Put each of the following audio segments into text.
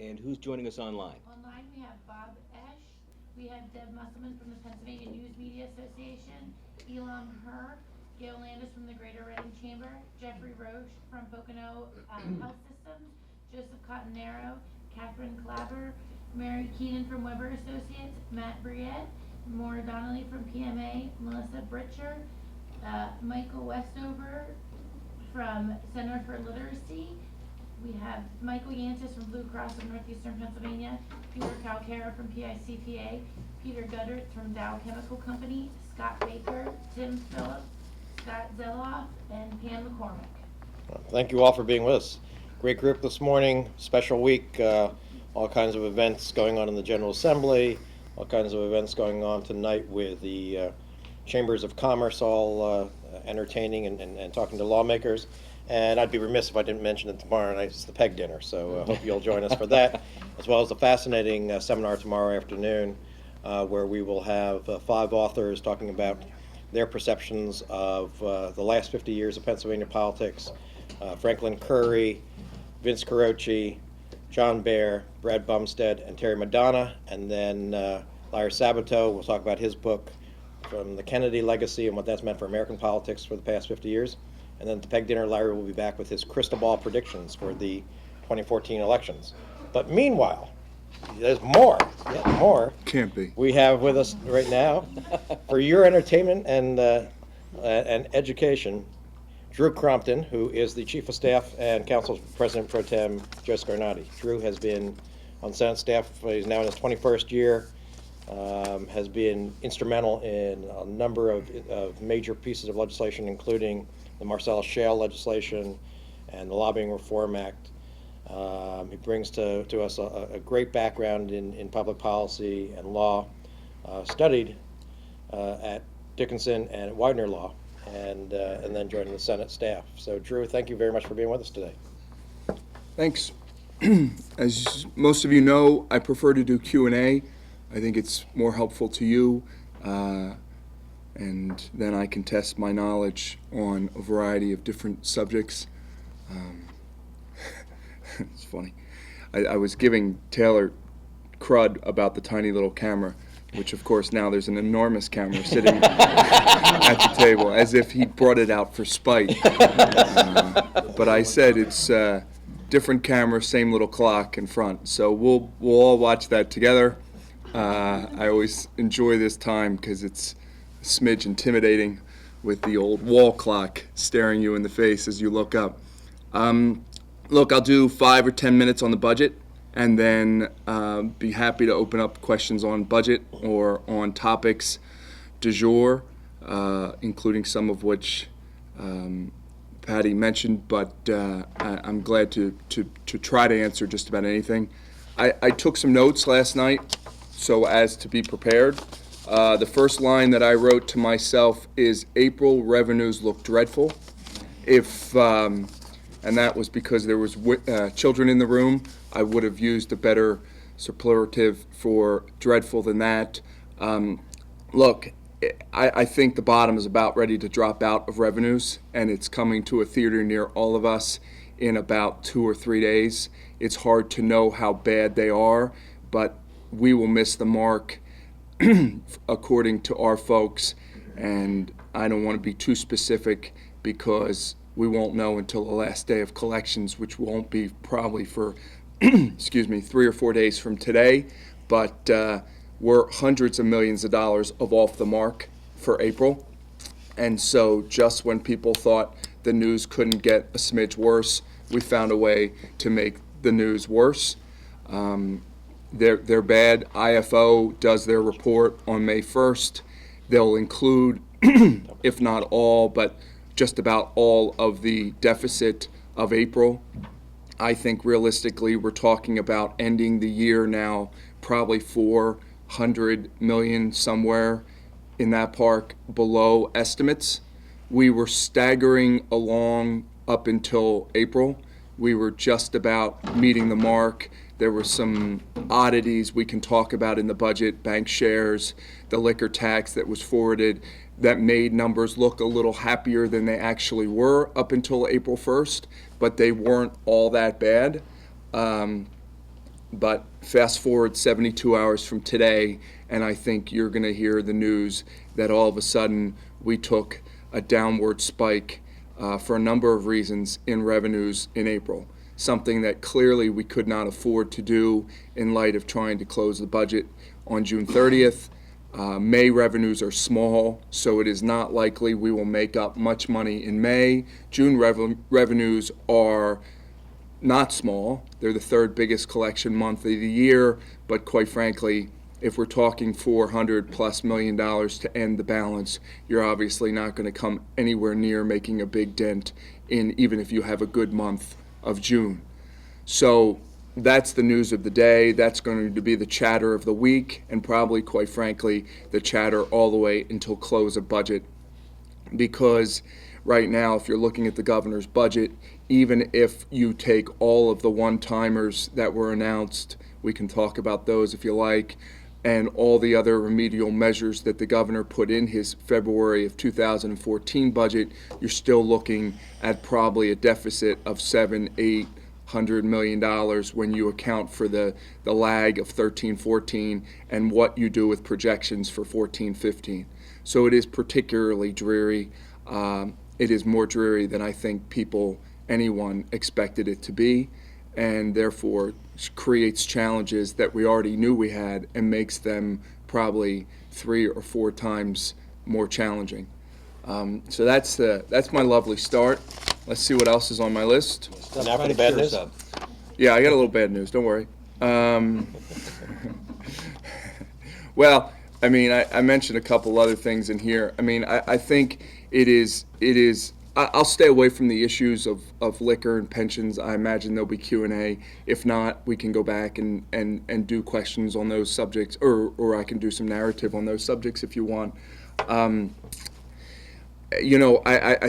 And who's joining us online? Online, we have Bob Esch, we have Deb Musselman from the Pennsylvania News Media Association, Elam Herr, Gail Landis from the Greater Reading Chamber, Jeffrey Roche from Pocono Health Systems, Joseph Cottonero, Catherine Clabber, Mary Keenan from Weber Associates, Matt Briette, Maura Donnelly from PMA, Melissa Britcher, Michael Westover from Center for Literacy. We have Michael Yantis from Blue Cross of Northeastern Pennsylvania, Peter Calcara from PICPA, Peter Guttert from Dow Chemical Company, Scott Baker, Tim Phillips, Scott Zeloff, and Pam McCormick. Thank you all for being with us. Great group this morning, special week, all kinds of events going on in the General Assembly, all kinds of events going on tonight with the Chambers of Commerce, all entertaining and talking to lawmakers. And I'd be remiss if I didn't mention that tomorrow night is the PEG dinner, so I hope you'll join us for that, as well as a fascinating seminar tomorrow afternoon where we will have 5 authors talking about their perceptions of the last 50 years of Pennsylvania politics. Franklin Curry, Vince Caroci, John Baer, Brad Bumstead, and Terry Madonna. And then Larry Sabato will talk about his book, From the Kennedy Legacy, and what that's meant for American politics for the past 50 years. And then at the PEG dinner, Larry will be back with his crystal ball predictions for the 2014 elections. But meanwhile, there's more, yet more. Can't be. We have with us right now, for your entertainment and education, Drew Crompton, who is the Chief of Staff and Council President Pro Tem Joe Scarnati. Drew has been on Senate staff, he's now in his 21st year, has been instrumental in a number of major pieces of legislation, including the Marcellus Shale legislation and the Lobbying Reform Act. He brings to us a great background in public policy and law, studied at Dickinson and at Widener Law, and then joining the Senate staff. So Drew, thank you very much for being with us today. Thanks. As most of you know, I prefer to do Q&A. I think it's more helpful to you, and then I can test my knowledge on a variety of different subjects. It's funny. I was giving Taylor crud about the tiny little camera, which of course now there's an enormous camera sitting at the table, as if he brought it out for spite. But I said it's different camera, same little clock in front. So we'll all watch that together. I always enjoy this time because it's a smidge intimidating with the old wall clock staring you in the face as you look up. Look, I'll do 5 or 10 minutes on the budget, and then be happy to open up questions on budget or on topics du jour, including some of which Patty mentioned, but I'm glad to try to answer just about anything. I took some notes last night so as to be prepared. The first line that I wrote to myself is, April revenues look dreadful. And that was because there was children in the room. I would have used a better superlative for dreadful than that. Look, I think the bottom is about ready to drop out of revenues, and it's coming to a theater near all of us in about 2 or 3 days. It's hard to know how bad they are, but we will miss the mark according to our folks, and I don't want to be too specific because we won't know until the last day of collections, which won't be probably for, 3 or 4 days from today, but we're hundreds of millions of dollars off the mark for April. And so just when people thought the news couldn't get a smidge worse, we found a way to make the news worse. They're bad. IFO does their report on May 1st. They'll include, if not all, but just about all of the deficit of April. I think realistically we're talking about ending the year now probably 400 million somewhere in that park below estimates. We were staggering along up until April. We were just about meeting the mark. There were some oddities we can talk about in the budget, bank shares, the liquor tax that was forwarded, that made numbers look a little happier than they actually were up until April 1st, but they weren't all that bad. But fast forward 72 hours from today, and I think you're going to hear the news that all of a sudden we took a downward spike for a number of reasons in revenues in April. Something that clearly we could not afford to do in light of trying to close the budget on June 30th. May revenues are small, so it is not likely we will make up much money in May. June revenues are not small. They're the third biggest collection month of the year, but quite frankly, if we're talking $400+ million to end the balance, you're obviously not going to come anywhere near making a big dent in, even if you have a good month of June. So that's the news of the day. That's going to be the chatter of the week, and probably, quite frankly, the chatter all the way until close of budget. Because right now, if you're looking at the governor's budget, even if you take all of the one-timers that were announced, we can talk about those if you like, and all the other remedial measures that the governor put in his February of 2014 budget, you're still looking at probably a deficit of $700-800 million when you account for the lag of 13-14 and what you do with projections for 14-15. So it is particularly dreary. It is more dreary than I think anyone expected it to be, and therefore creates challenges that we already knew we had and makes them probably 3 or 4 times more challenging. So that's my lovely start. Let's see what else is on my list. Now for the bad news. Yeah, I got a little bad news. Don't worry. Well, I mean, I mentioned a couple other things in here. I mean, I think it is. I'll stay away from the issues of liquor and pensions. I imagine there'll be Q&A. If not, we can go back and do questions on those subjects, or I can do some narrative on those subjects if you want. I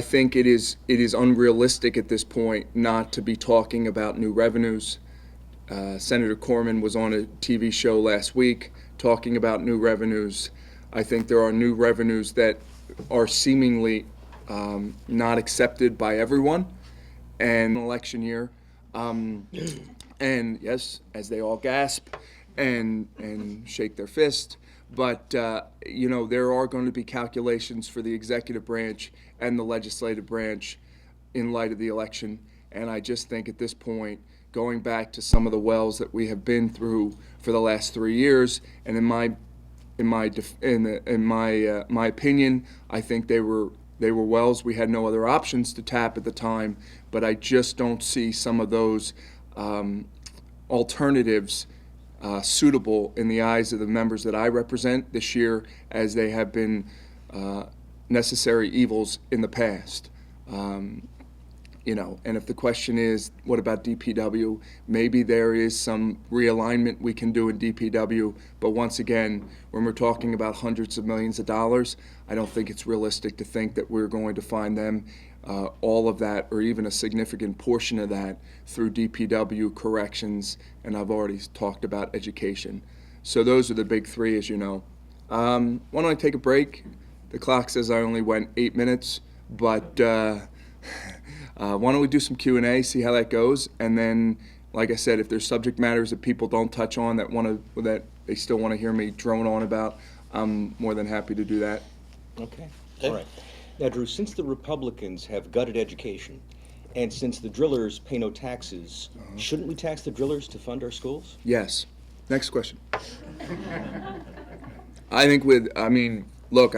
think it is unrealistic at this point not to be talking about new revenues. Senator Corman was on a TV show last week talking about new revenues. I think there are new revenues that are seemingly not accepted by everyone, and election year, and yes, as they all gasp and shake their fist, but there are going to be calculations for the executive branch and the legislative branch in light of the election, and I just think at this point, going back to some of the wells that we have been through for the last 3 years, and in my opinion, I think they were wells we had no other options to tap at the time, but I just don't see some of those alternatives suitable in the eyes of the members that I represent this year, as they have been necessary evils in the past. And if the question is, what about DPW? Maybe there is some realignment we can do in DPW, but once again, when we're talking about hundreds of millions of dollars, I don't think it's realistic to think that we're going to find them, all of that, or even a significant portion of that, through DPW corrections, and I've already talked about education. So those are the big 3, as you know. Why don't I take a break? The clock says I only went 8 minutes, but why don't we do some Q&A, see how that goes, and then, like I said, if there's subject matters that people don't touch on that they still want to hear me drone on about, I'm more than happy to do that. Okay. All right. Now, Drew, since the Republicans have gutted education, and since the drillers pay no taxes, shouldn't we tax the drillers to fund our schools? Yes. Next question. I think I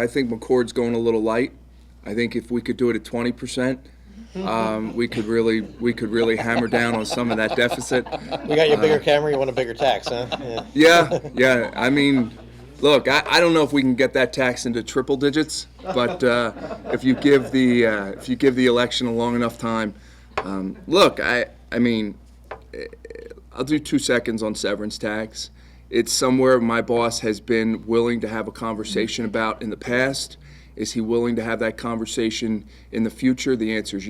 think McCord's going a little light. I think if we could do it at 20%, we could really hammer down on some of that deficit. We got your bigger camera. You want a bigger tax, huh? Yeah. I mean, look, I don't know if we can get that tax into triple digits, but if you give the election a long enough time, look, I mean, I'll do 2 seconds on severance tax. It's somewhere my boss has been willing to have a conversation about in the past. Is he willing to have that conversation in the future? The answer is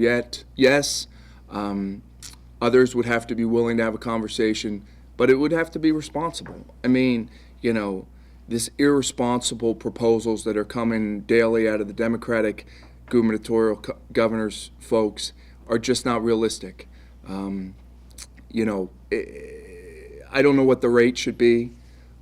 yes. Others would have to be willing to have a conversation. but it would have to be responsible. I mean, you know, this irresponsible proposals that are coming daily out of the Democratic gubernatorial governors folks are just not realistic. You know, I don't know what the rate should be,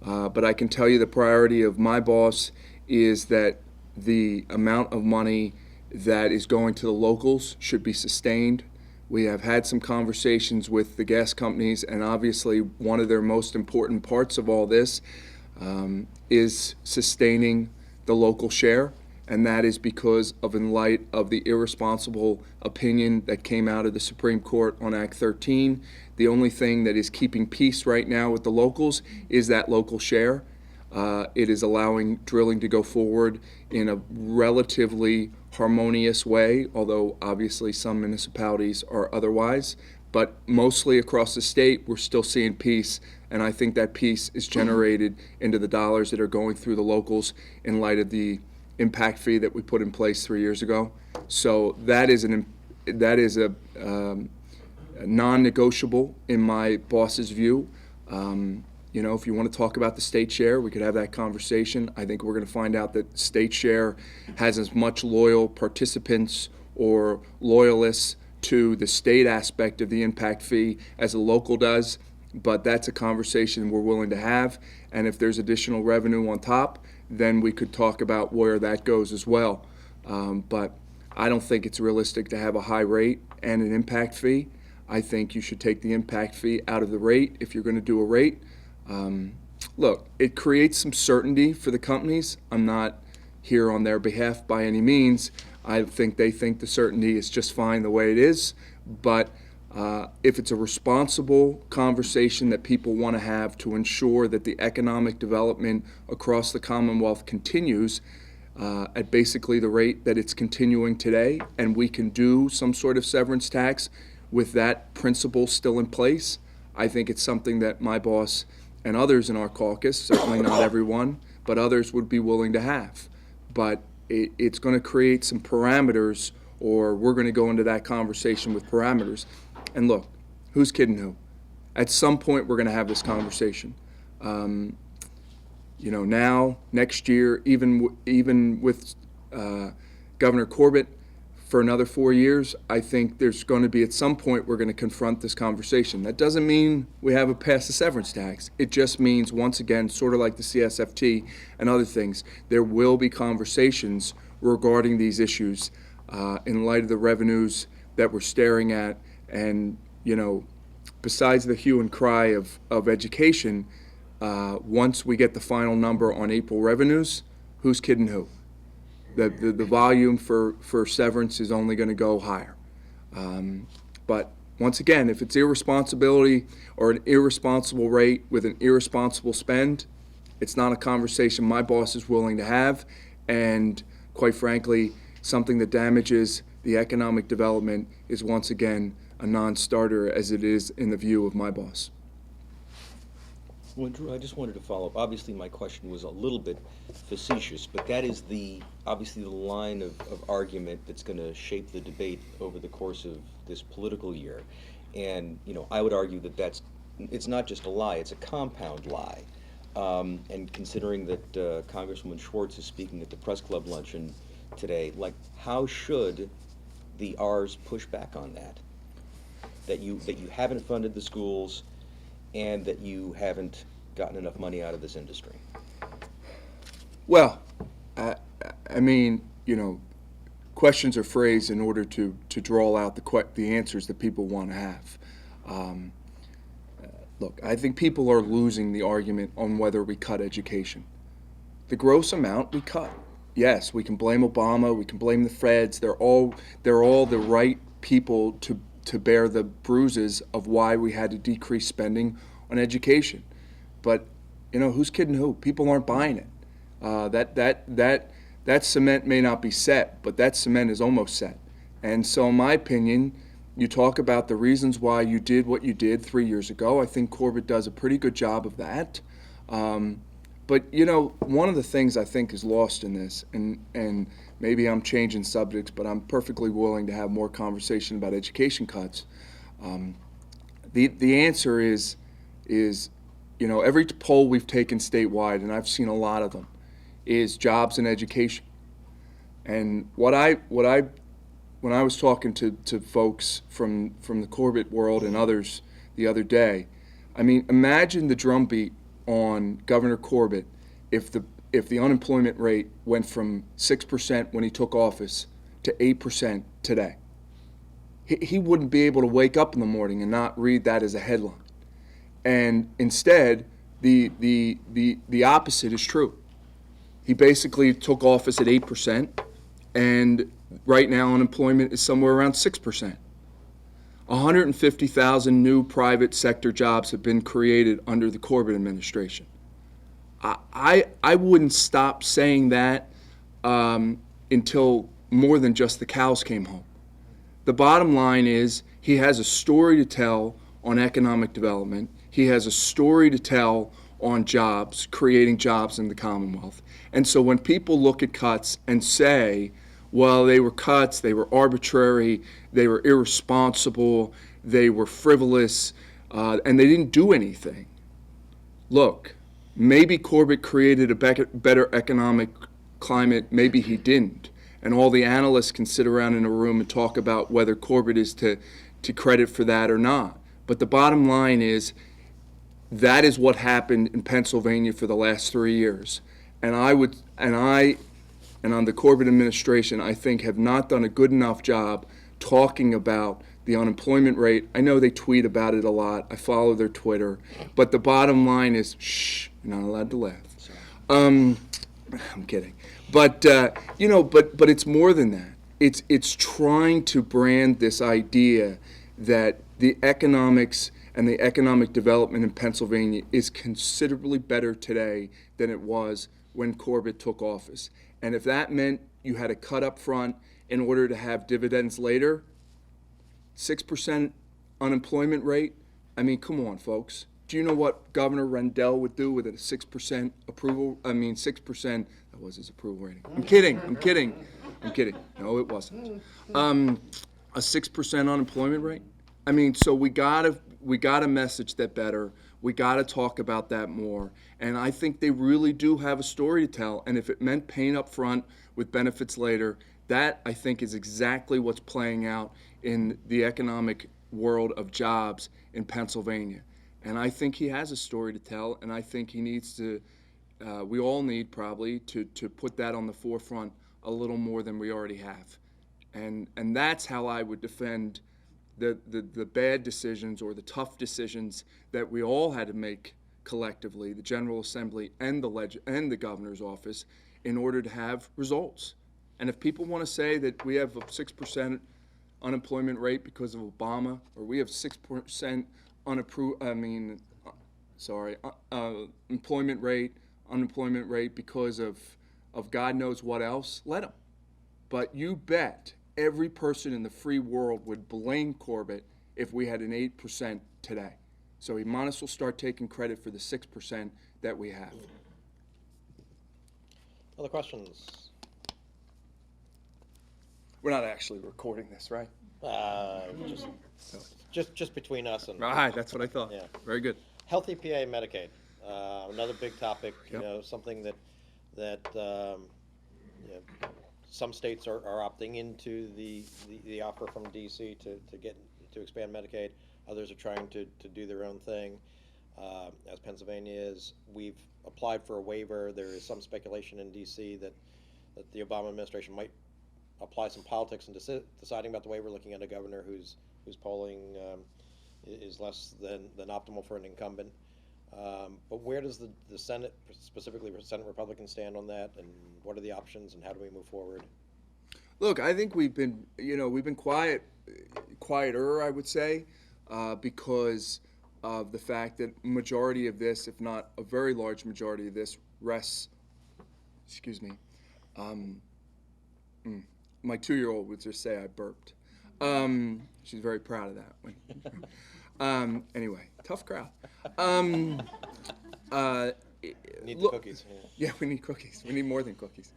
but I can tell you the priority of my boss is that the amount of money that is going to the locals should be sustained. We have had some conversations with the gas companies, and obviously one of their most important parts of all this is sustaining the local share, and that is because of, in light of the irresponsible opinion that came out of the Supreme Court on Act 13, the only thing that is keeping peace right now with the locals is that local share. It is allowing drilling to go forward in a relatively harmonious way, although obviously some municipalities are otherwise. But mostly across the state, we're still seeing peace, and I think that peace is generated into the dollars that are going through the locals in light of the impact fee that we put in place 3 years ago. So that is a non-negotiable in my boss's view. You know, if you want to talk about the state share, we could have that conversation. I think we're going to find out that state share has as much loyal participants or loyalists to the state aspect of the impact fee as the local does, but that's a conversation we're willing to have. And if there's additional revenue on top, then we could talk about where that goes as well. But I don't think it's realistic to have a high rate and an impact fee. I think you should take the impact fee out of the rate if you're going to do a rate. Look, it creates some certainty for the companies. I'm not here on their behalf by any means. I think they think the certainty is just fine the way it is. But if it's a responsible conversation that people want to have to ensure that the economic development across the Commonwealth continues at basically the rate that it's continuing today, and we can do some sort of severance tax with that principle still in place, I think it's something that my boss and others in our caucus, certainly not everyone, but others would be willing to have. But it's going to create some parameters, or we're going to go into that conversation with parameters. And look, who's kidding who? At some point, we're going to have this conversation. You know, now, next year, even with Governor Corbett for another 4 years, I think there's going to be, at some point, we're going to confront this conversation. That doesn't mean we haven't passed the severance tax. It just means, once again, sort of like the CSFT and other things, there will be conversations regarding these issues in light of the revenues that we're staring at. And, you know, besides the hue and cry of education, once we get the final number on April revenues, who's kidding who? The volume for severance is only going to go higher. But once again, if it's irresponsibility or an irresponsible rate with an irresponsible spend, it's not a conversation my boss is willing to have, and quite frankly, something that damages the economic development is once again a non-starter, as it is in the view of my boss. Well, Drew, I just wanted to follow up. Obviously, my question was a little bit facetious, but that is obviously the line of argument that's going to shape the debate over the course of this political year. And, you know, I would argue that it's not just a lie, it's a compound lie. And considering that Congresswoman Schwartz is speaking at the Press Club luncheon today, like, how should the R's push back on that? That you haven't funded the schools, and that you haven't gotten enough money out of this industry? Well, I mean, you know, questions are phrased in order to draw out the answers that people want to have. Look, I think people are losing the argument on whether we cut education. The gross amount we cut. Yes, we can blame Obama, we can blame the feds. They're all the right people to bear the bruises of why we had to decrease spending on education. But, you know, who's kidding who? People aren't buying it. That cement may not be set, but that cement is almost set. And so in my opinion, you talk about the reasons why you did what you did 3 years ago. I think Corbett does a pretty good job of that. But, you know, one of the things I think is lost in this, and maybe I'm changing subjects, but I'm perfectly willing to have more conversation about education cuts. The answer is is, every poll we've taken statewide, and I've seen a lot of them, is jobs and education. And when I was talking to folks from the Corbett world and others the other day, I mean, imagine the drumbeat on Governor Corbett if the unemployment rate went from 6% when he took office to 8% today. He wouldn't be able to wake up in the morning and not read that as a headline. And instead, the opposite is true. He basically took office at 8%, and right now unemployment is somewhere around 6%. 150,000 new private sector jobs have been created under the Corbett administration. I wouldn't stop saying that until more than just the cows came home. The bottom line is he has a story to tell on economic development. He has a story to tell on jobs, creating jobs in the Commonwealth. And so when people look at cuts and say, well, they were cuts, they were arbitrary, they were irresponsible, they were frivolous, and they didn't do anything. Look, maybe Corbett created a better economic climate, maybe he didn't. And all the analysts can sit around in a room and talk about whether Corbett is to credit for that or not. But the bottom line is, that is what happened in Pennsylvania for the last 3 years. And on the Corbett administration, I think, have not done a good enough job talking about the unemployment rate. I know they tweet about it a lot. I follow their Twitter. But the bottom line is, shh, you're not allowed to laugh. I'm kidding. But, but it's more than that. It's trying to brand this idea that the economics and the economic development in Pennsylvania is considerably better today than it was when Corbett took office. And if that meant you had to cut up front in order to have dividends later, 6% unemployment rate, I mean, come on, folks. Do you know what Governor Rendell would do with a 6% approval? I mean, 6%, that was his approval rating. I'm kidding. No, it wasn't. A 6% unemployment rate? I mean, so we gotta message that better. We gotta talk about that more. And I think they really do have a story to tell. And if it meant paying up front with benefits later, that I think is exactly what's playing out in the economic world of jobs in Pennsylvania. And I think he has a story to tell, and I think he needs to, we all need probably to put that on the forefront a little more than we already have. And that's how I would defend the bad decisions or the tough decisions that we all had to make collectively, the General Assembly and the Governor's office, in order to have results. And if people want to say that we have a 6% unemployment rate because of Obama, or we have 6% unemployment rate because of God knows what else, let them. But you bet every person in the free world would blame Corbett if we had an 8% today. So he might as well start taking credit for the 6% that we have. Other questions? We're not actually recording this, right? Just between us and. All right, that's what I thought. Yeah. Very good. Health EPA, Medicaid, another big topic. Yep. Something that some states are opting into the offer from DC to expand Medicaid. Others are trying to do their own thing. As Pennsylvania is, we've applied for a waiver. There is some speculation in DC that the Obama administration might apply some politics in deciding about the waiver, looking at a governor whose polling is less than optimal for an incumbent. But where does the Senate, specifically Senate Republicans, stand on that, and what are the options, and how do we move forward? Look, I think we've been quieter, I would say, because of the fact that majority of this, if not a very large majority of this, rests. Excuse me. My 2-year-old would just say I burped. She's very proud of that. Anyway, tough crowd. Need the cookies. Yeah, we need cookies. We need more than cookies.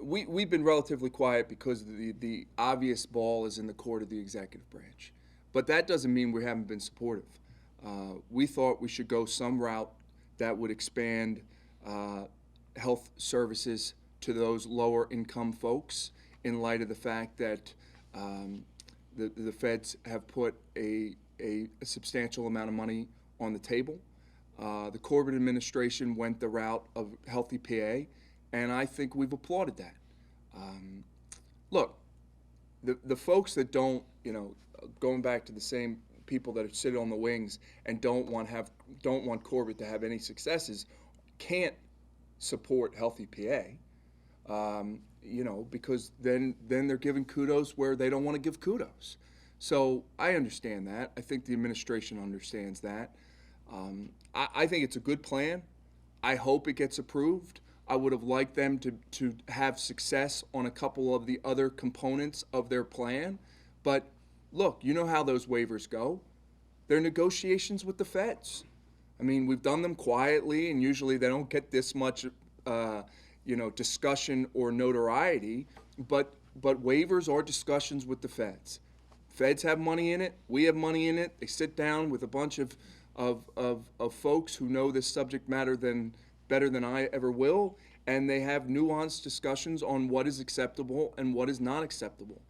We've been relatively quiet because the obvious ball is in the court of the executive branch. But that doesn't mean we haven't been supportive. We thought we should go some route that would expand health services to those lower income folks in light of the fact that the feds have put a substantial amount of money on the table. The Corbett administration went the route of Healthy PA, and I think we've applauded that. Look, the folks that don't, going back to the same people that sit on the wings and don't want Corbett to have any successes, can't support Healthy PA. Because then they're giving kudos where they don't want to give kudos. So I understand that. I think the administration understands that. I think it's a good plan. I hope it gets approved. I would have liked them to have success on a couple of the other components of their plan. But look, you know how those waivers go. They're negotiations with the feds. I mean, we've done them quietly, and usually they don't get this much discussion or notoriety, but waivers are discussions with the feds. Feds have money in it. We have money in it. They sit down with a bunch of folks who know this subject matter better than I ever will, and they have nuanced discussions on what is acceptable and what is not acceptable.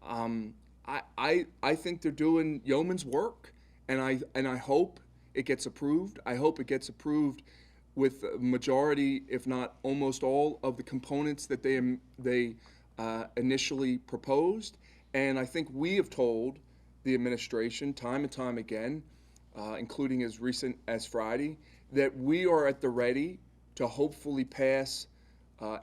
I think they're doing yeoman's work, and I hope it gets approved. I hope it gets approved with a majority, if not almost all, of the components that they initially proposed. And I think we have told the administration time and time again, including as recent as Friday, that we are at the ready to hopefully pass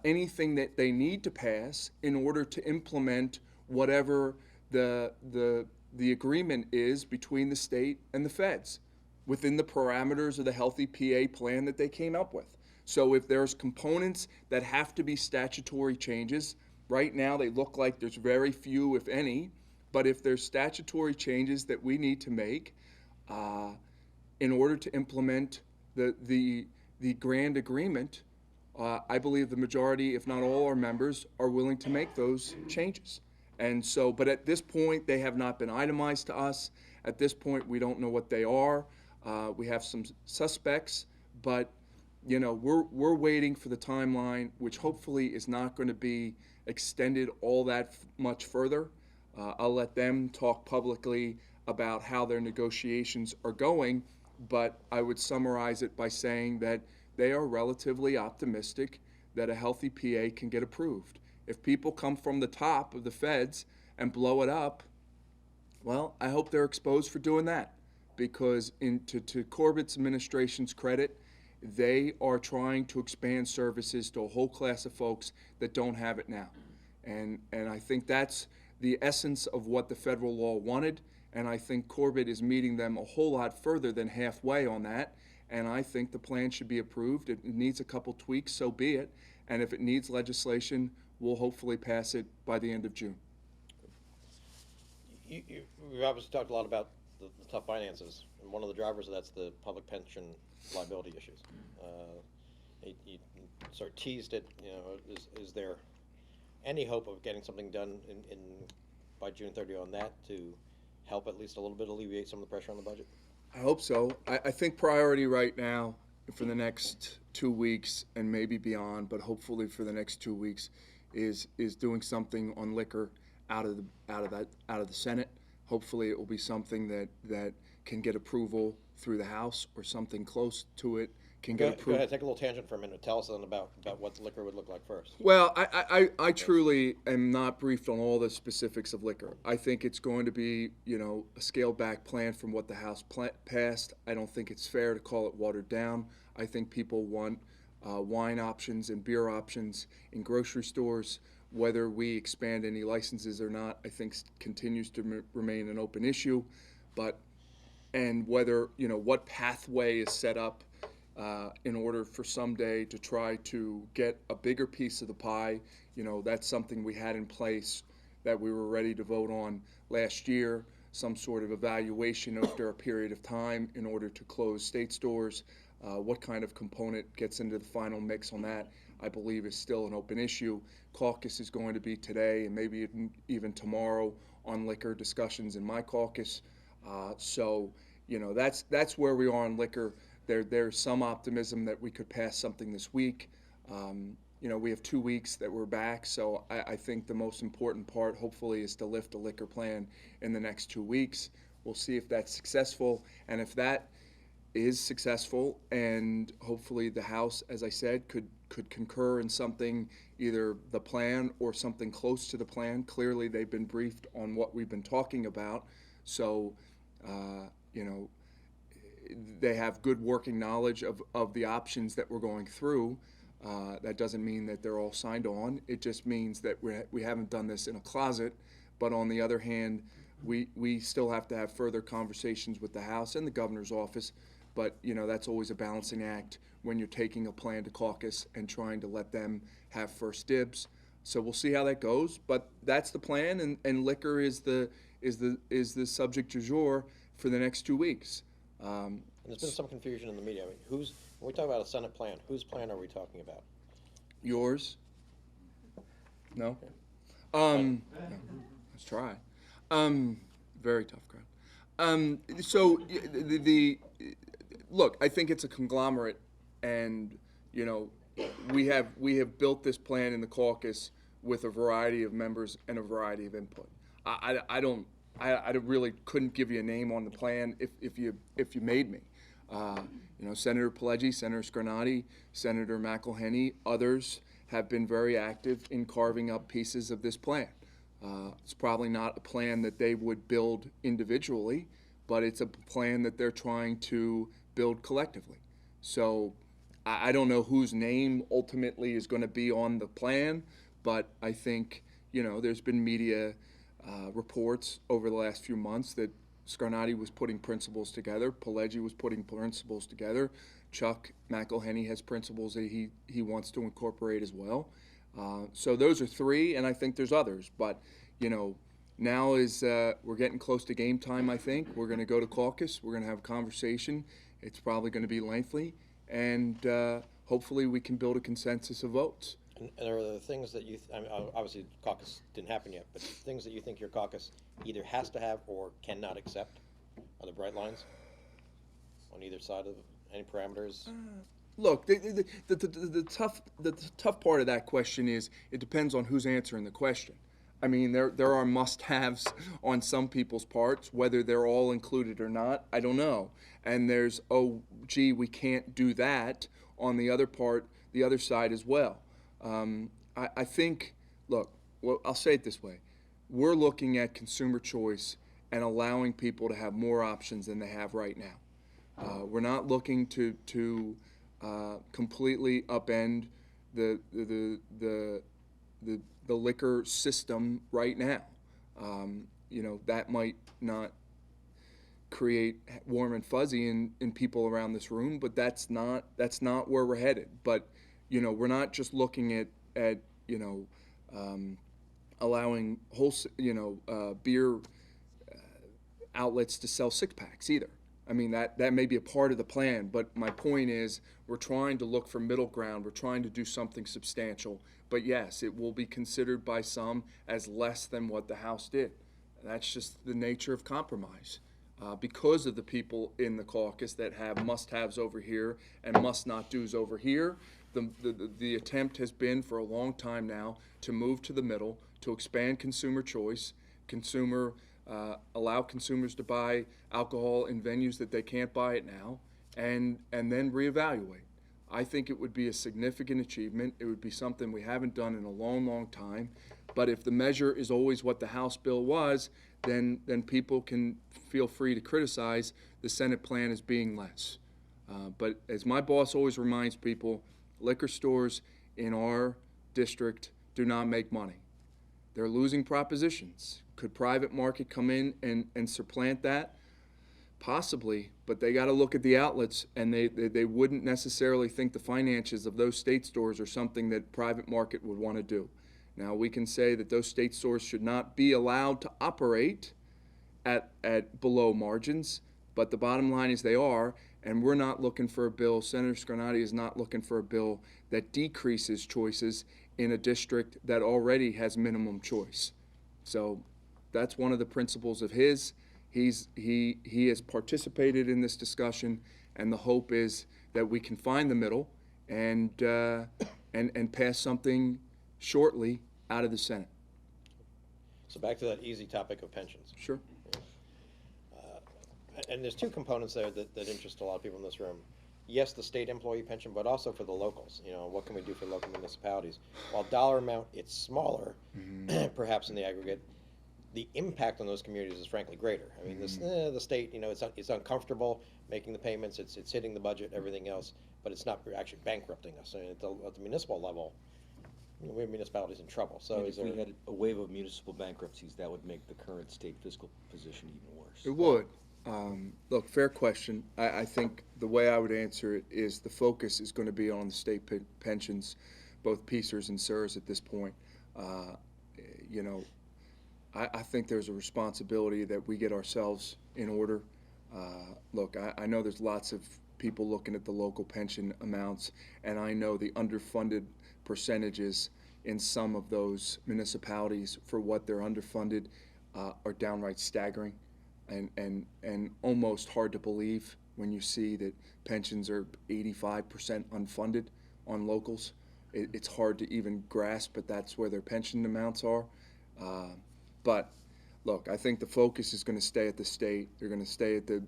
anything that they need to pass in order to implement whatever the agreement is between the state and the feds within the parameters of the Healthy PA plan that they came up with. So if there's components that have to be statutory changes, right now they look like there's very few, if any, but if there's statutory changes that we need to make in order to implement the grand agreement, I believe the majority, if not all our members, are willing to make those changes. And so, but at this point, they have not been itemized to us. At this point, we don't know what they are. We have some suspects, but we're waiting for the timeline, which hopefully is not going to be extended all that much further. I'll let them talk publicly about how their negotiations are going, but I would summarize it by saying that they are relatively optimistic that a Healthy PA can get approved. If people come from the top of the feds and blow it up, well, I hope they're exposed for doing that, because to Corbett's administration's credit, they are trying to expand services to a whole class of folks that don't have it now. And I think that's the essence of what the federal law wanted, and I think Corbett is meeting them a whole lot further than halfway on that, and I think the plan should be approved. It needs a couple tweaks, so be it, and if it needs legislation, we'll hopefully pass it by the end of June. We've obviously talked a lot about the tough finances, and one of the drivers of that's the public pension liability issues. You sort of teased it. Is there any hope of getting something done by June 30 on that to help at least a little bit alleviate some of the pressure on the budget? I hope so. I think priority right now for the next 2 weeks and maybe beyond, but hopefully for the next 2 weeks, is doing something on liquor out of the Senate. Hopefully it will be something that can get approval through the House, or something close to it can get approved. Go ahead, take a little tangent for a minute. Tell us then about what liquor would look like first. Well, I truly am not briefed on all the specifics of liquor. I think it's going to be, a scaled back plan from what the House passed. I don't think it's fair to call it watered down. I think people want wine options and beer options in grocery stores. Whether we expand any licenses or not, I think continues to remain an open issue. And whether, what pathway is set up in order for someday to try to get a bigger piece of the pie, that's something we had in place that we were ready to vote on last year, some sort of evaluation after a period of time in order to close state stores. What kind of component gets into the final mix on that, I believe, is still an open issue. Caucus is going to be today and maybe even tomorrow on liquor discussions in my caucus. So, that's where we are on liquor. There's some optimism that we could pass something this week. We have 2 weeks that we're back, so I think the most important part, hopefully, is to lift a liquor plan in the next 2 weeks. We'll see if that's successful, and if that is successful, and hopefully the House, as I said, could concur in something, either the plan or something close to the plan. Clearly, they've been briefed on what we've been talking about, so they have good working knowledge of the options that we're going through. That doesn't mean that they're all signed on. It just means that we haven't done this in a closet. But on the other hand, we still have to have further conversations with the House and the governor's office. But, that's always a balancing act when you're taking a plan to caucus and trying to let them have first dibs. So we'll see how that goes. But that's the plan, and liquor is the subject du jour for the next 2 weeks. And there's been some confusion in the media. I mean, when we talk about a Senate plan, whose plan are we talking about? Yours? No? Let's try. Very tough crowd. So look, I think it's a conglomerate, and we have built this plan in the caucus with a variety of members and a variety of input. I really couldn't give you a name on the plan if you made me. Senator Pileggi, Senator Scarnati, Senator McElhenney, others have been very active in carving up pieces of this plan. It's probably not a plan that they would build individually, but it's a plan that they're trying to build collectively. So I don't know whose name ultimately is going to be on the plan, but I think, there's been media reports over the last few months that Scarnati was putting principles together, Pileggi was putting principles together, Chuck McElhenney has principles that he wants to incorporate as well. So those are three, and I think there's others. But, now is we're getting close to game time, I think. We're going to go to caucus. We're going to have a conversation. It's probably going to be lengthy, and hopefully we can build a consensus of votes. And are there things that obviously caucus didn't happen yet, but things that you think your caucus either has to have or cannot accept? Are there bright lines on either side of any parameters? Look, the tough part of that question is it depends on who's answering the question. I mean, there are must-haves on some people's parts, whether they're all included or not, I don't know. And there's, we can't do that on the other side as well. I think, look, well, I'll say it this way. We're looking at consumer choice and allowing people to have more options than they have right now. We're not looking to completely upend the liquor system right now. That might not create warm and fuzzy in people around this room, but that's not where we're headed. But we're not just looking at allowing beer outlets to sell six-packs either. I mean, that may be a part of the plan, but my point is we're trying to look for middle ground. We're trying to do something substantial. But yes, it will be considered by some as less than what the House did. And that's just the nature of compromise. Because of the people in the caucus that have must-haves over here and must-not-dos over here, the attempt has been for a long time now to move to the middle, to expand consumer choice, allow consumers to buy alcohol in venues that they can't buy it now, and then reevaluate. I think it would be a significant achievement. It would be something we haven't done in a long, long time. But if the measure is always what the House bill was, then people can feel free to criticize the Senate plan as being less. But as my boss always reminds people, liquor stores in our district do not make money. They're losing propositions. Could private market come in and supplant that? Possibly, but they got to look at the outlets, and they wouldn't necessarily think the finances of those state stores are something that private market would want to do. Now, we can say that those state stores should not be allowed to operate at below margins, but the bottom line is they are, and we're not looking for a bill, Senator Scarnati is not looking for a bill that decreases choices in a district that already has minimum choice. So that's one of the principles of his. He has participated in this discussion, and the hope is that we can find the middle and pass something shortly out of the Senate. So back to that easy topic of pensions. Sure. And there's two components there that interest a lot of people in this room. Yes, the state employee pension, but also for the locals. You know, what can we do for local municipalities? While dollar amount, it's smaller, perhaps in the aggregate, the impact on those communities is frankly greater. I mean, the state, you know, it's uncomfortable making the payments, it's hitting the budget, everything else, but it's not actually bankrupting us. I mean, at the municipal level, you know, we have municipalities in trouble. So And is if we there? had a wave of municipal bankruptcies, that would make the current state fiscal position even worse. It would. Look, fair question. I think the way I would answer it is the focus is going to be on the state pensions, both PSERS and SERS at this point. You know, I think there's a responsibility that we get ourselves in order. Look, I know there's lots of people looking at the local pension amounts, and I know the underfunded percentages in some of those municipalities for what they're underfunded are downright staggering. And almost hard to believe when you see that pensions are 85% unfunded on locals. It's hard to even grasp, but that's where their pension amounts are. But look, I think the focus is going to stay at the state. They're going to stay at the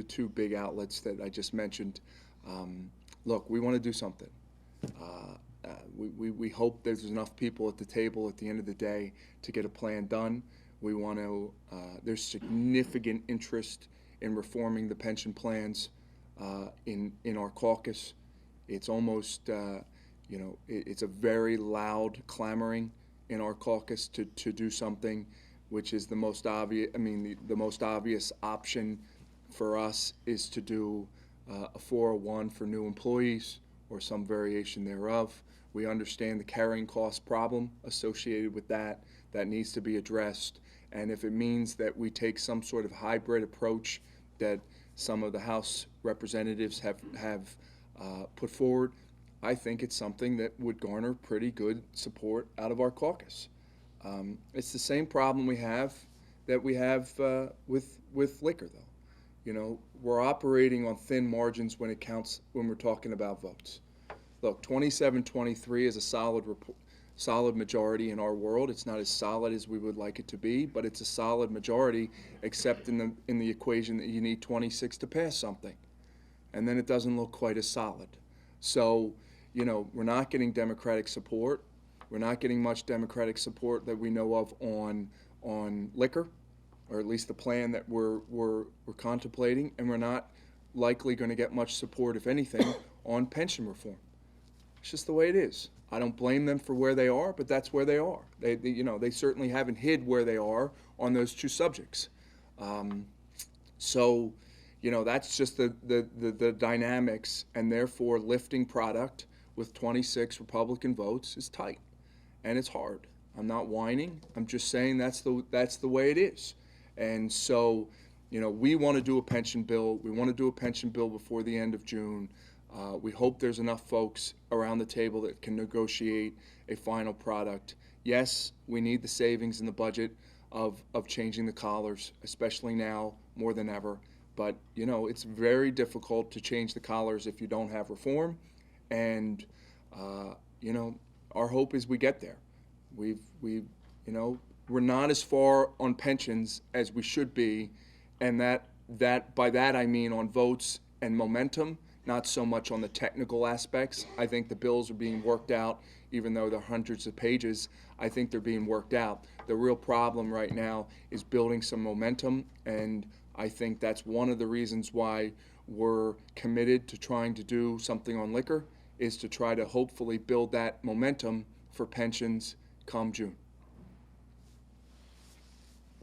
two big outlets that I just mentioned. Look, we want to do something. We hope there's enough people at the table at the end of the day to get a plan done. We want to, there's significant interest in reforming the pension plans in our caucus. It's almost, you know, it's a very loud clamoring in our caucus to do something, which is the most obvious. I mean, the most obvious option for us is to do a 401 for new employees or some variation thereof. We understand the carrying cost problem associated with that needs to be addressed. And if it means that we take some sort of hybrid approach that some of the House representatives have put forward, I think it's something that would garner pretty good support out of our caucus. It's the same problem we have with liquor, though. You know, we're operating on thin margins when it counts, when we're talking about votes. Look, 27-23 is a solid majority in our world. It's not as solid as we would like it to be, but it's a solid majority, except in the equation that you need 26 to pass something, and then it doesn't look quite as solid. So, you know, we're not getting Democratic support. We're not getting much Democratic support that we know of on liquor, or at least the plan that we're contemplating, and we're not likely going to get much support, if anything, on pension reform. It's just the way it is. I don't blame them for where they are, but that's where they are. They you know, they certainly haven't hid where they are on those two subjects. So, you know, that's just the dynamics, and therefore lifting product with 26 Republican votes is tight, and it's hard. I'm not whining. I'm just saying that's the way it is. And so, you know, we want to do a pension bill. We want to do a pension bill before the end of June. We hope there's enough folks around the table that can negotiate a final product. Yes, we need the savings in the budget of changing the collars, especially now more than ever. But, you know, it's very difficult to change the collars if you don't have reform. And, you know, our hope is we get there. You know, we're not as far on pensions as we should be. And that by that I mean on votes and momentum, not so much on the technical aspects. I think the bills are being worked out, even though they're hundreds of pages. I think they're being worked out. The real problem right now is building some momentum, and I think that's one of the reasons why we're committed to trying to do something on liquor, is to try to hopefully build that momentum for pensions come June.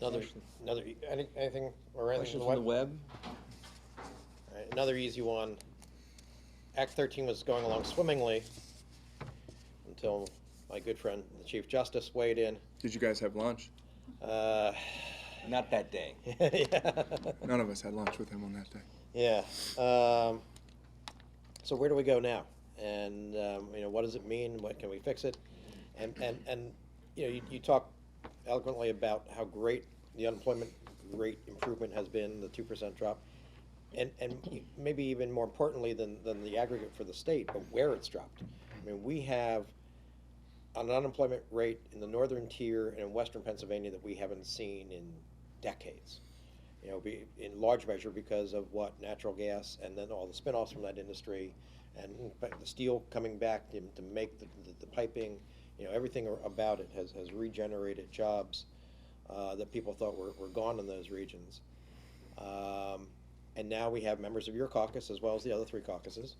Anything or anything Questions from the web? All right, another easy one. Act 13 was going along swimmingly until my good friend, the Chief Justice, weighed in. Did you guys have lunch? Not that day. Yeah. None of us had lunch with him on that day. Yeah. So where do we go now? And you know, what does it mean? What can we fix it? And you know, you talk eloquently about how great the unemployment rate improvement has been, the 2% drop. And maybe even more importantly than the aggregate for the state, but where it's dropped. I mean, we have an unemployment rate in the northern tier and in western Pennsylvania that we haven't seen in decades. You know, in large measure because of what, natural gas, and then all the spin-offs from that industry, and the steel coming back to make the piping. You know, everything about it has regenerated jobs that people thought were gone in those regions. And now we have members of your caucus, as well as the other three caucuses,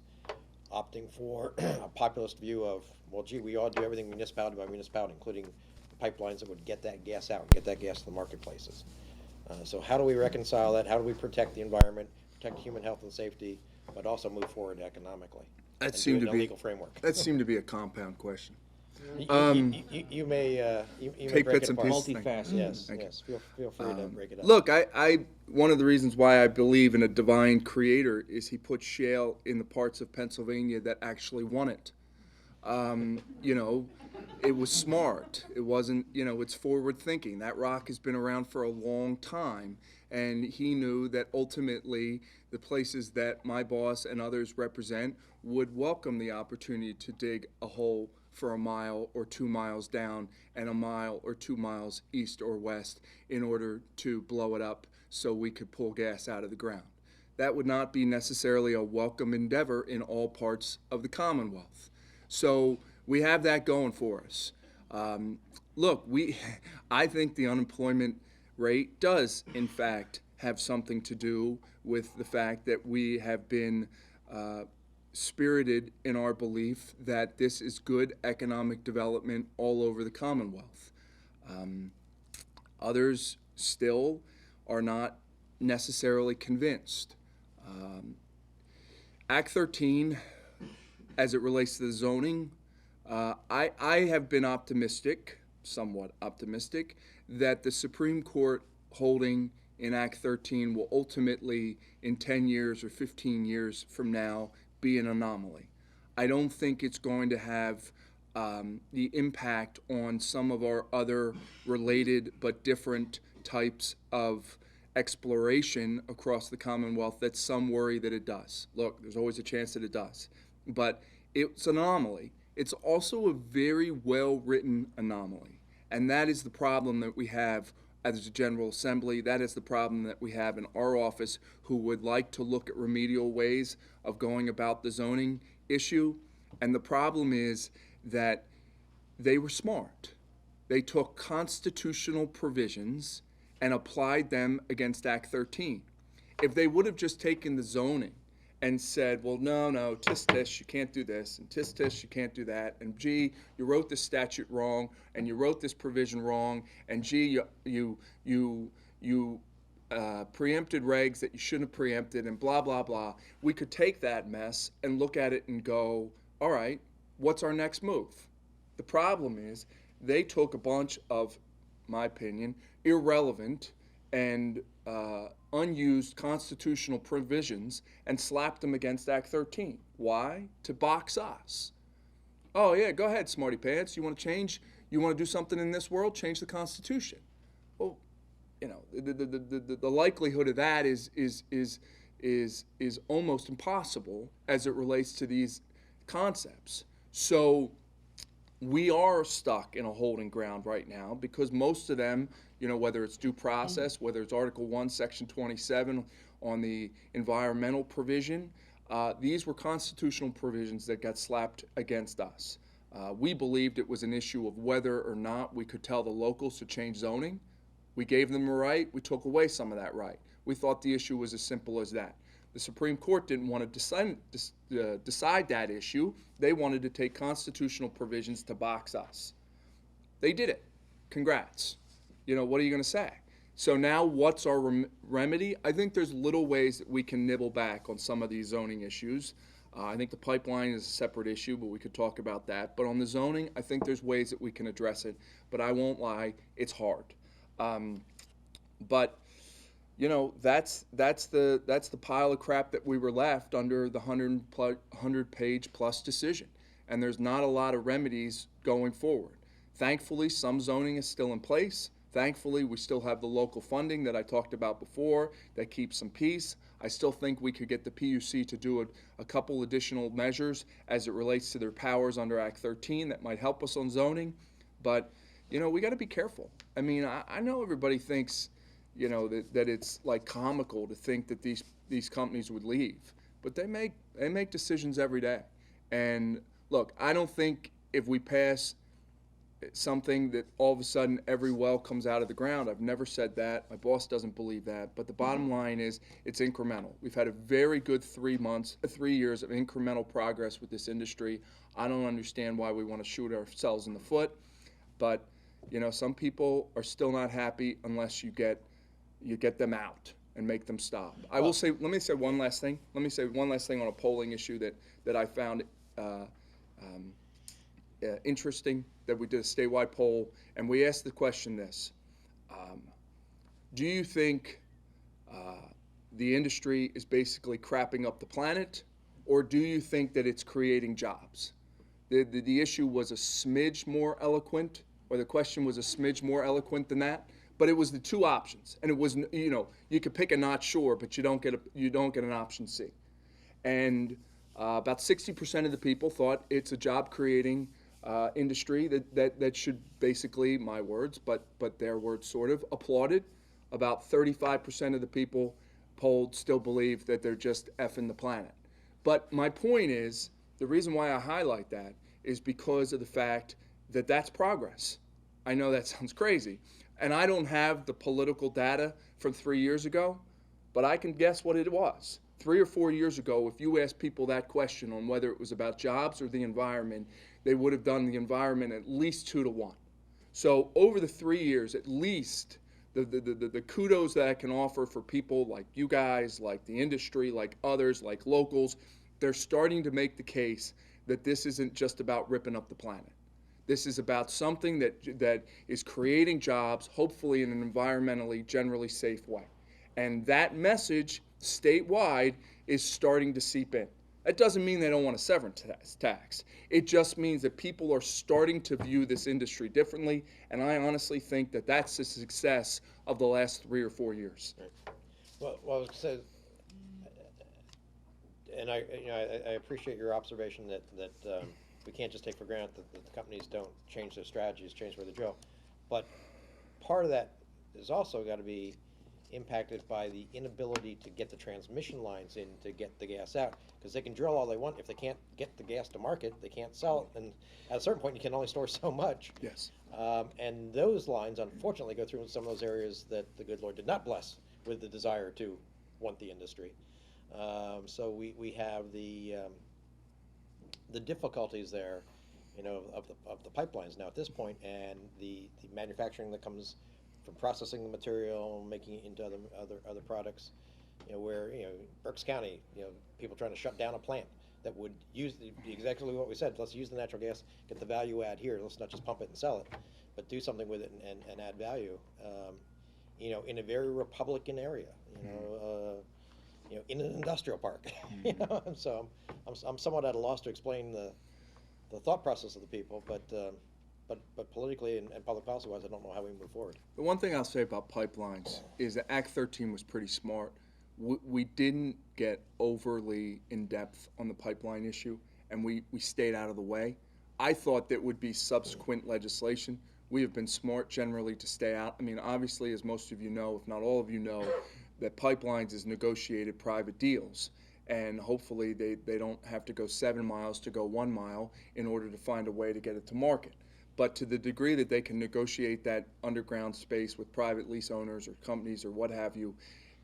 opting for a populist view of, well, gee, we ought to do everything municipality by municipality, including the pipelines that would get that gas out, get that gas to the marketplaces. So how do we reconcile that? How do we protect the environment, protect human health and safety, but also move forward economically? That and seemed do it to in a be legal framework. That seemed to be a compound question. You may Take break bits it and apart. pieces. Multifaceted. Yes, Thank you. yes. Feel free to break it up. Look, I one of the reasons why I believe in a divine creator is he put shale in the parts of Pennsylvania that actually want it. You know, it was smart. It wasn't, you know, it's forward thinking. That rock has been around for a long time, and he knew that ultimately the places that my boss and others represent would welcome the opportunity to dig a hole for a mile or 2 miles down and a mile or 2 miles east or west in order to blow it up so we could pull gas out of the ground. That would not be necessarily a welcome endeavor in all parts of the Commonwealth. So we have that going for us. Look, I think the unemployment rate does, in fact, have something to do with the fact that we have been spirited in our belief that this is good economic development all over the Commonwealth. Others still are not necessarily convinced. Act 13, as it relates to the zoning, I have been optimistic, somewhat optimistic, that the Supreme Court holding in Act 13 will ultimately, in 10 years or 15 years from now, be an anomaly. I don't think it's going to have the impact on some of our other related but different types of exploration across the Commonwealth that some worry that it does. Look, there's always a chance that it does. But it's an anomaly. It's also a very well-written anomaly. And that is the problem that we have as a General Assembly. That is the problem that we have in our office, who would like to look at remedial ways of going about the zoning issue. And the problem is that they were smart. They took constitutional provisions and applied them against Act 13. If they would have just taken the zoning and said, well, no, tis, you can't do this, and tis, you can't do that, and gee, you wrote this statute wrong, and you wrote this provision wrong, and gee, you preempted regs that you shouldn't have preempted, and blah, blah, blah. We could take that mess and look at it and go, all right, what's our next move? The problem is they took a bunch of, my opinion, irrelevant and unused constitutional provisions and slapped them against Act 13. Why? To box us. Oh yeah, go ahead, smarty pants. You want to change? You want to do something in this world? Change the Constitution. Well, you know, the likelihood of that is almost impossible as it relates to these concepts. So we are stuck in a holding ground right now because most of them, you know, whether it's due process, whether it's Article 1, Section 27 on the environmental provision, these were constitutional provisions that got slapped against us. We believed it was an issue of whether or not we could tell the locals to change zoning. We gave them a right. We took away some of that right. We thought the issue was as simple as that. The Supreme Court didn't want to decide that issue. They wanted to take constitutional provisions to box us. They did it. Congrats. You know, what are you going to say? So now what's our remedy? I think there's little ways that we can nibble back on some of these zoning issues. I think the pipeline is a separate issue, but we could talk about that. But on the zoning, I think there's ways that we can address it. But I won't lie, it's hard. But you know, that's the pile of crap that we were left under the 100-page plus decision. And there's not a lot of remedies going forward. Thankfully, some zoning is still in place. Thankfully, we still have the local funding that I talked about before that keeps some peace. I still think we could get the PUC to do a couple additional measures as it relates to their powers under Act 13 that might help us on zoning. But, we got to be careful. I mean, I know everybody thinks, that it's like comical to think that these companies would leave. But they make decisions every day. And look, I don't think if we pass something that all of a sudden every well comes out of the ground. I've never said that. My boss doesn't believe that. But the bottom line is it's incremental. We've had a very good 3 years of incremental progress with this industry. I don't understand why we want to shoot ourselves in the foot. But, some people are still not happy unless you get them out and make them stop. I will say, let me say one last thing. Let me say one last thing on a polling issue that I found interesting, that we did a statewide poll, and we asked the question this: do you think the industry is basically crapping up the planet, or do you think that it's creating jobs? The issue was a smidge more eloquent, or the question was a smidge more eloquent than that, but it was the two options, and it was, you could pick a not sure, but you don't get an option C, and about 60% of the people thought it's a job creating industry that should basically, my words, but their words sort of, applauded. About 35% of the people polled still believe that they're just effing the planet. But my point is, the reason why I highlight that is because of the fact that that's progress. I know that sounds crazy, and I don't have the political data from 3 years ago, but I can guess what it was. 3 or 4 years ago, if you asked people that question on whether it was about jobs or the environment, they would have done the environment at least 2 to 1. So over the 3 years, at least, the kudos that I can offer for people like you guys, like the industry, like others, like locals, they're starting to make the case that this isn't just about ripping up the planet. This is about something that is creating jobs, hopefully in an environmentally, generally safe way. And that message statewide is starting to seep in. That doesn't mean they don't want a severance tax. It just means that people are starting to view this industry differently, and I honestly think that that's the success of the last 3 or 4 years. Right. Well, so, and I appreciate your observation that we can't just take for granted that the companies don't change their strategies, change where they drill. But part of that is also got to be impacted by the inability to get the transmission lines in to get the gas out, because they can drill all they want. If they can't get the gas to market, they can't sell it, and at a certain point you can only store so much. Yes. And those lines unfortunately go through in some of those areas that the good Lord did not bless with the desire to want the industry. So we have the difficulties there, of the pipelines now at this point, and the manufacturing that comes from processing the material, making it into other products, where, Berks County, people trying to shut down a plant that would use exactly what we said. Let's use the natural gas, get the value add here. Let's not just pump it and sell it, but do something with it and add value. In a very Republican area, in an industrial park. So I'm somewhat at a loss to explain the thought process of the people, but politically and public policy-wise, I don't know how we move forward. The one thing I'll say about pipelines is that Act 13 was pretty smart. We didn't get overly in-depth on the pipeline issue, and we stayed out of the way. I thought there would be subsequent legislation. We have been smart generally to stay out. I mean, obviously, as most of you know, if not all of you know, that pipelines is negotiated private deals. And hopefully they don't have to go 7 miles to go 1 mile in order to find a way to get it to market. But to the degree that they can negotiate that underground space with private lease owners or companies or what have you,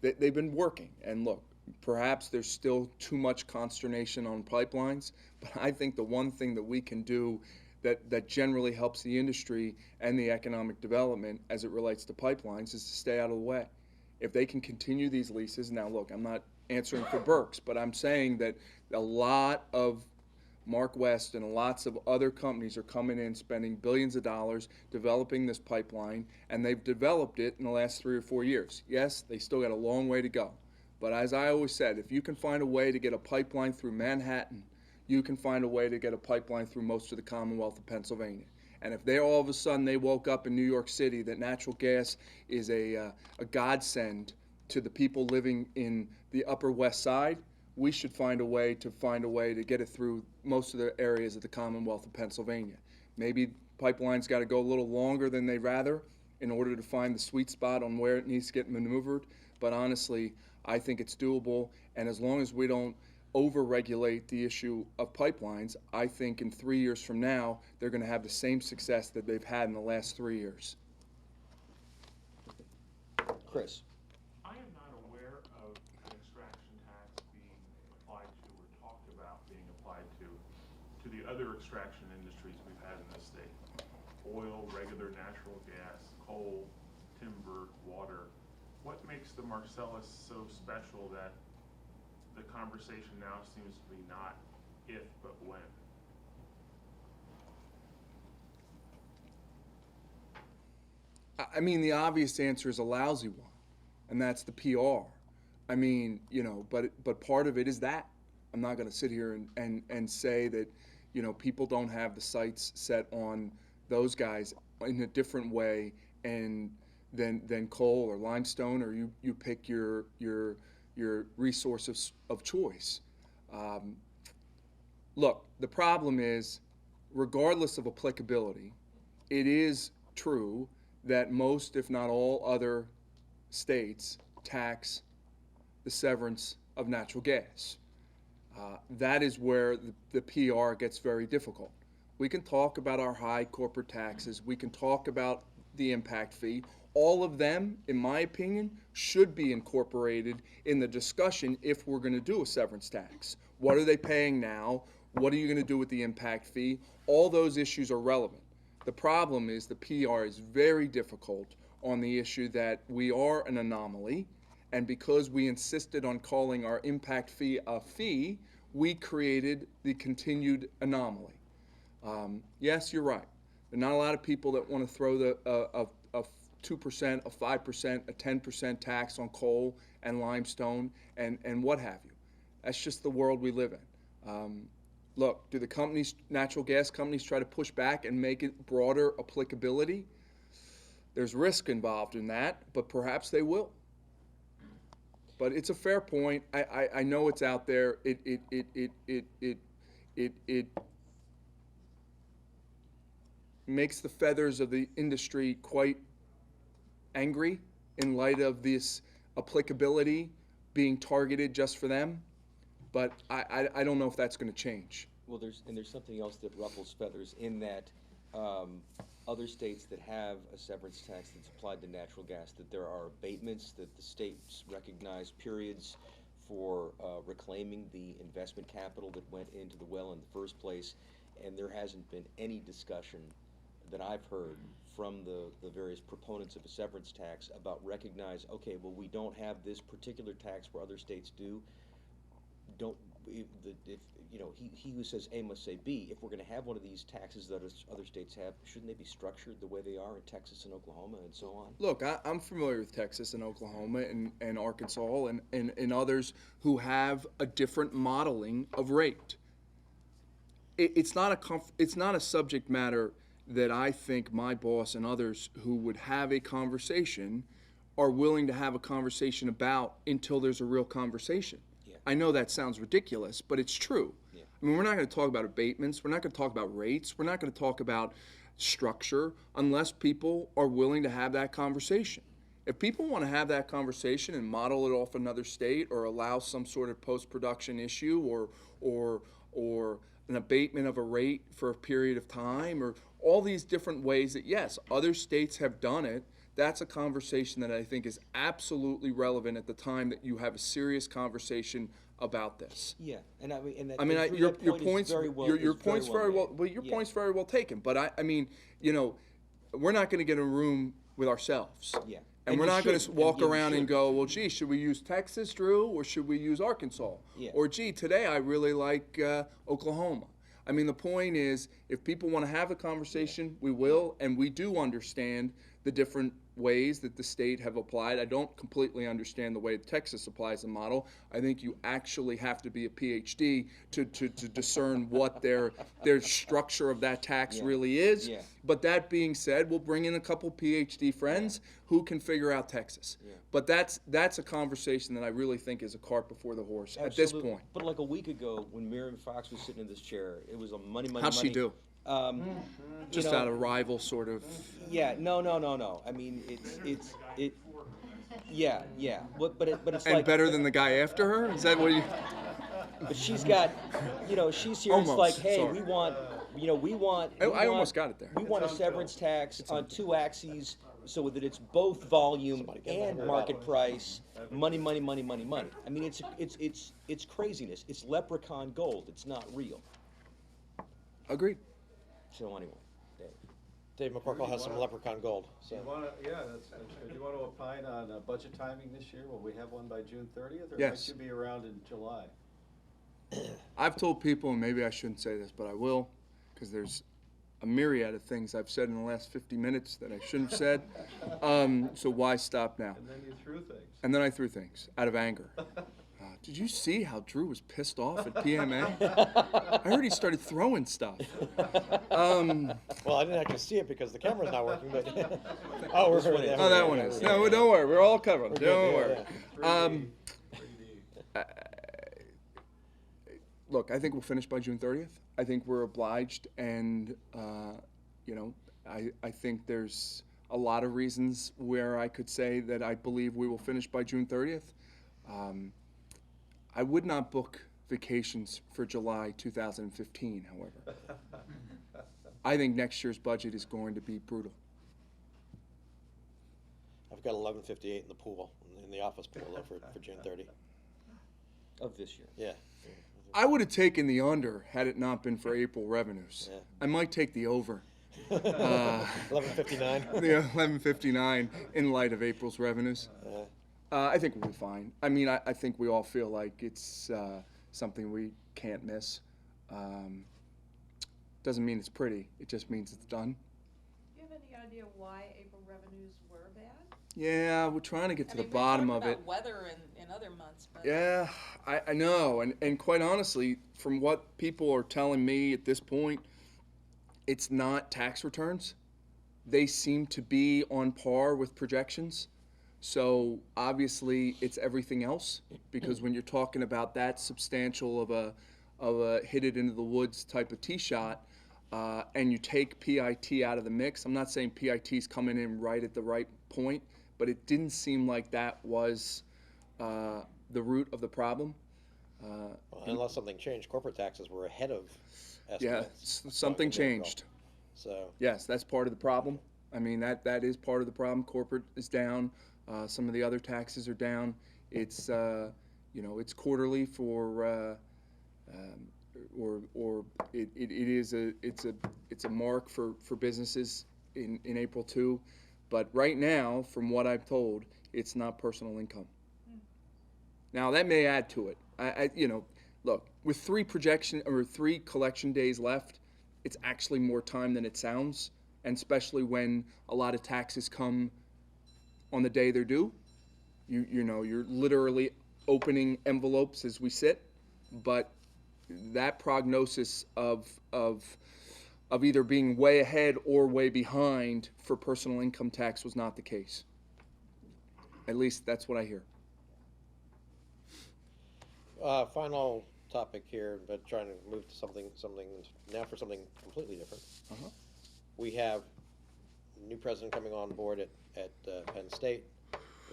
they've been working. And look, perhaps there's still too much consternation on pipelines, but I think the one thing that we can do that generally helps the industry and the economic development as it relates to pipelines is to stay out of the way. If they can continue these leases, now look, I'm not answering for Berks, but I'm saying that a lot of Mark West and lots of other companies are coming in, spending billions of dollars developing this pipeline, and they've developed it in the last 3 or 4 years. Yes, they still got a long way to go. But as I always said, if you can find a way to get a pipeline through Manhattan, you can find a way to get a pipeline through most of the Commonwealth of Pennsylvania. And if they all of a sudden they woke up in New York City that natural gas is a godsend to the people living in the Upper West Side, we should find a way to get it through most of the areas of the Commonwealth of Pennsylvania. Maybe pipeline's got to go a little longer than they'd rather in order to find the sweet spot on where it needs to get maneuvered. But honestly, I think it's doable. And as long as we don't over-regulate the issue of pipelines, I think in 3 years from now, they're going to have the same success that they've had in the last 3 years. Chris? I am not aware of an extraction tax being applied to or talked about being applied to the other extraction industries we've had in this state. Oil, regular natural gas, coal, timber, water. What makes the Marcellus so special that the conversation now seems to be not if, but when? I mean, the obvious answer is a lousy one, and that's the PR. I mean, but part of it is that. I'm not going to sit here and say that, people don't have the sights set on those guys in a different way and than coal or limestone, or you pick your resource of choice. Look, the problem is, regardless of applicability, it is true that most, if not all, other states tax the severance of natural gas. That is where the PR gets very difficult. We can talk about our high corporate taxes. We can talk about the impact fee. All of them, in my opinion, should be incorporated in the discussion if we're going to do a severance tax. What are they paying now? What are you going to do with the impact fee? All those issues are relevant. The problem is the PR is very difficult on the issue that we are an anomaly, and because we insisted on calling our impact fee a fee, we created the continued anomaly. Yes, you're right. There are not a lot of people that want to throw a 2%, a 5%, a 10% tax on coal and limestone and what have you. That's just the world we live in. Look, do the natural gas companies try to push back and make it broader applicability? There's risk involved in that, but perhaps they will. But it's a fair point. I know it's out there. It makes the feathers of the industry quite angry in light of this applicability being targeted just for them. But I don't know if that's going to change. Well, there's something else that ruffles feathers in that other states that have a severance tax that's applied to natural gas, that there are abatements, that the states recognize periods for reclaiming the investment capital that went into the well in the first place, and there hasn't been any discussion that I've heard from the various proponents of a severance tax about okay, well, we don't have this particular tax where other states do. He who says A must say B. If we're going to have one of these taxes that other states have, shouldn't they be structured the way they are in Texas and Oklahoma and so on? Look, I'm familiar with Texas and Oklahoma and Arkansas and others who have a different modeling of rate. It's not a subject matter that I think my boss and others who would have a conversation are willing to have a conversation about until there's a real conversation. Yeah. I know that sounds ridiculous, but it's true. Yeah. I mean, we're not going to talk about abatements. We're not going to talk about rates. We're not going to talk about structure unless people are willing to have that conversation. If people want to have that conversation and model it off another state or allow some sort of post-production issue or an abatement of a rate for a period of time or all these different ways that, yes, other states have done it, that's a conversation that I think is absolutely relevant at the time that you have a serious conversation about this. Yeah, and Your point's very well taken. But I mean, we're not going to get in a room with ourselves. Yeah. And we're not going to walk around and go, well, gee, should we use Texas, Drew, or should we use Arkansas? Yeah. Or, gee, today I really like Oklahoma. I mean, the point is, if people want to have a conversation, we will, and we do understand the different ways that the state have applied. I don't completely understand the way Texas applies the model. I think you actually have to be a PhD to discern what their structure of that tax Yeah. really is. Yeah. But that being said, we'll bring in a couple PhD friends who can figure out Texas. Yeah. But that's a conversation that I really think is a cart before the horse at this Absolutely. point. But like a week ago, when Miriam Fox was sitting in this chair, it was a money. How'd she do? Just you know, out of rival sort of. Yeah, no. I mean, yeah. But it's And like better than the guy after her? Is that what you? But she's got, she's here. It's Almost, like, hey, sorry. we want. I almost got it there. We want a severance tax on two axes so that it's both volume and market price. Money. I mean, it's craziness. It's leprechaun gold. It's not real. Agreed. So anyway, Dave. Dave McCorkle has some leprechaun gold. So. That's good. Do you want to opine on budget timing this year? Will we have one by June 30th, or Yes. might you be around in July? I've told people, and maybe I shouldn't say this, but I will, because there's a myriad of things I've said in the last 50 minutes that I shouldn't have said. So why stop now? And then you threw things. And then I threw things out of anger. Did you see how Drew was pissed off at PMA? I heard he started throwing stuff. Well, I didn't actually see it because the camera's not working, but. Oh, we're one is. Oh, that one is. No, don't worry. We're all covered. Don't worry. 3D. Look, I think we'll finish by June 30th. I think we're obliged, and I think there's a lot of reasons where I could say that I believe we will finish by June 30th. I would not book vacations for July 2015, however. I think next year's budget is going to be brutal. I've got 11:58 in the pool, in the office pool, though, for June 30. Of this year. Yeah. I would have taken the under had it not been for April revenues. Yeah. I might take the over. 11:59. The 11:59 in light of April's revenues. I think we'll be fine. I mean, I think we all feel like it's something we can't miss. Doesn't mean it's pretty. It just means it's done. Do you have any idea why April revenues were bad? Yeah, we're trying to get to the bottom of it. We talked about weather in other months, but Yeah, I know. And quite honestly, from what people are telling me at this point, it's not tax returns. They seem to be on par with projections. So obviously it's everything else, because when you're talking about that substantial of a hit it into the woods type of tee shot, and you take PIT out of the mix, I'm not saying PIT's coming in right at the right point, but it didn't seem like that was the root of the problem. Well, unless something changed, corporate taxes were ahead of estimates. Yeah, something changed. So. Yes, that's part of the problem. I mean, that is part of the problem. Corporate is down. Some of the other taxes are down. It's it's quarterly for or it's a mark for businesses in April too. But right now, from what I've told, it's not personal income. Now that may add to it. Look, with 3 collection days left, it's actually more time than it sounds, and especially when a lot of taxes come on the day they're due. You're literally opening envelopes as we sit, but that prognosis of either being way ahead or way behind for personal income tax was not the case. At least that's what I hear. Final topic here, but trying to move to something now for something completely different. Uh-huh. We have a new president coming on board at Penn State.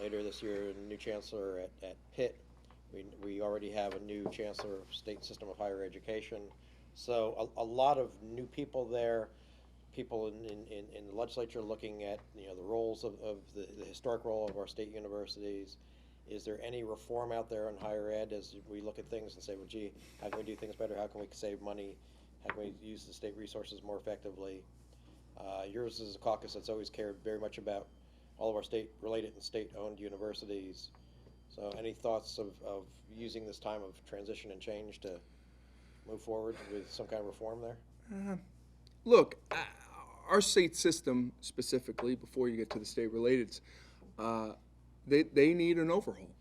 Later this year, a new chancellor at Pitt. We already have a new chancellor of state system of higher education. So a lot of new people there, people in the legislature looking at the roles of the historic role of our state universities. Is there any reform out there on higher ed as we look at things and say, well, gee, how can we do things better? How can we save money? How can we use the state resources more effectively? Yours is a caucus that's always cared very much about all of our state-related and state-owned universities. So any thoughts of using this time of transition and change to move forward with some kind of reform there? Look, our state system specifically, before you get to the state relateds, they need an overhaul.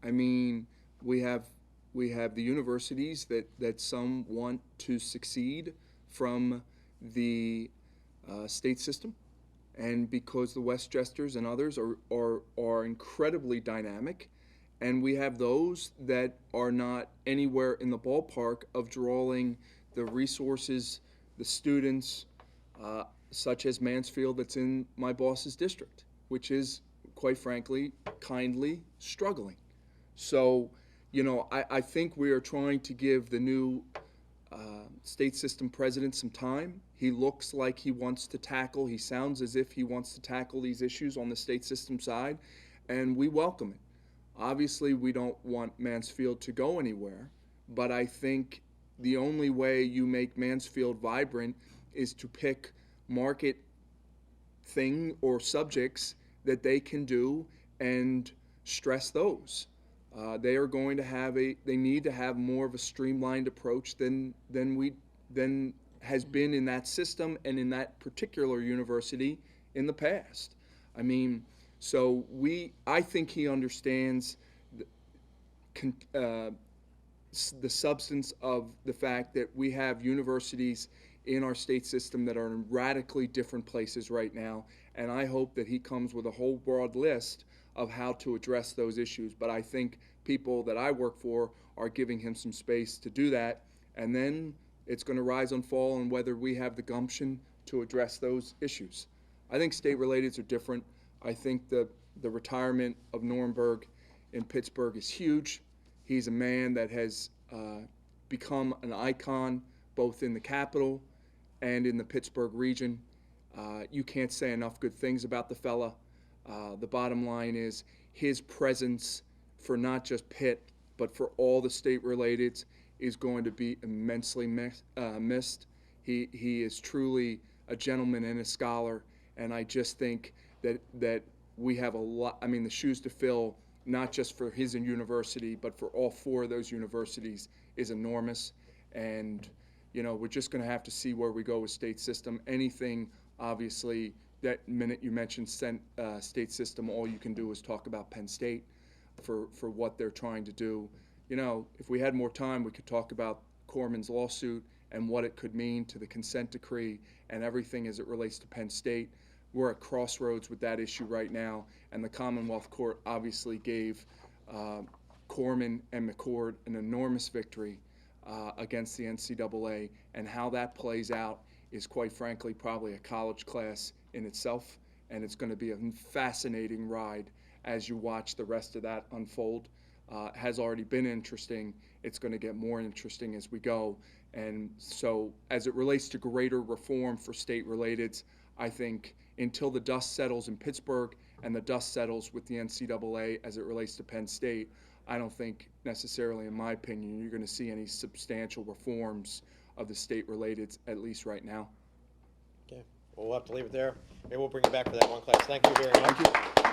I mean, we have the universities that some want to succeed from the state system, and because the Westchesters and others are incredibly dynamic, and we have those that are not anywhere in the ballpark of drawing the resources, the students, such as Mansfield, that's in my boss's district, which is, quite frankly, kindly struggling. So, I think we are trying to give the new state system president some time. He looks like he sounds as if he wants to tackle these issues on the state system side, and we welcome it. Obviously, we don't want Mansfield to go anywhere, but I think the only way you make Mansfield vibrant is to pick market thing or subjects that they can do and stress those. They are going to have they need to have more of a streamlined approach than has been in that system and in that particular university in the past. I mean, so I think he understands the substance of the fact that we have universities in our state system that are in radically different places right now, and I hope that he comes with a whole broad list of how to address those issues. But I think people that I work for are giving him some space to do that, and then it's going to rise and fall on whether we have the gumption to address those issues. I think state relateds are different. I think the retirement of Nuremberg in Pittsburgh is huge. He's a man that has become an icon both in the capital and in the Pittsburgh region. You can't say enough good things about the fella. The bottom line is his presence for not just Pitt, but for all the state relateds is going to be immensely missed. He is truly a gentleman and a scholar, and I just think that we have a lot, the shoes to fill, not just for his university, but for all four of those universities is enormous. And, we're just going to have to see where we go with state system. Anything, obviously, that minute you mentioned state system, all you can do is talk about Penn State for what they're trying to do. If we had more time, we could talk about Corman's lawsuit and what it could mean to the consent decree and everything as it relates to Penn State. We're at crossroads with that issue right now, and the Commonwealth Court obviously gave Corman and McCord an enormous victory against the NCAA, and how that plays out is, quite frankly, probably a college class in itself, and it's going to be a fascinating ride as you watch the rest of that unfold. Has already been interesting. It's going to get more interesting as we go. And so as it relates to greater reform for state relateds, I think until the dust settles in Pittsburgh and the dust settles with the NCAA as it relates to Penn State, I don't think necessarily, in my opinion, you're going to see any substantial reforms of the state relateds, at least right now. Okay, well, we'll have to leave it there. Maybe we'll bring you back for that one class. Thank you very much. Thank you.